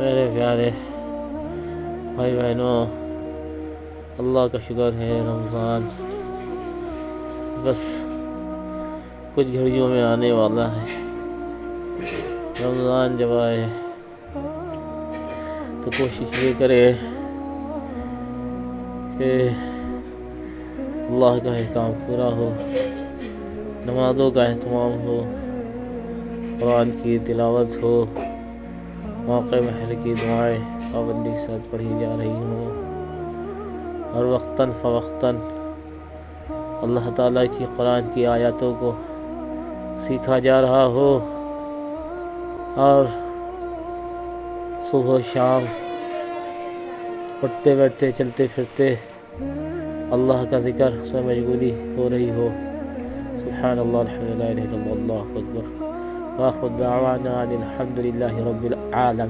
میرے پیارے بھائی بہنوں، اللہ کا شکر ہے رمضان بس کچھ گھڑیوں میں آنے والا ہے۔ رمضان جب آئے تو کوشش یہ کرے کہ اللہ کا احکام پورا ہو، نمازوں کا اہتمام ہو، قرآن کی تلاوت ہو، موقع محل کی دعائیں پابندی کے ساتھ پڑھی جا رہی ہوں، اور وقتاً فوقتاً اللہ تعالیٰ کی قرآن کی آیاتوں کو سیکھا جا رہا ہو، اور صبح و شام اٹھتے بیٹھتے چلتے پھرتے اللہ کا ذکر سے مشغولی ہو رہی ہو۔ سبحان اللہ، الحمدللہ، لا الہ الا اللہ، اللہ اکبر، وآخر دعوانا ان الحمد للہ رب العالمین۔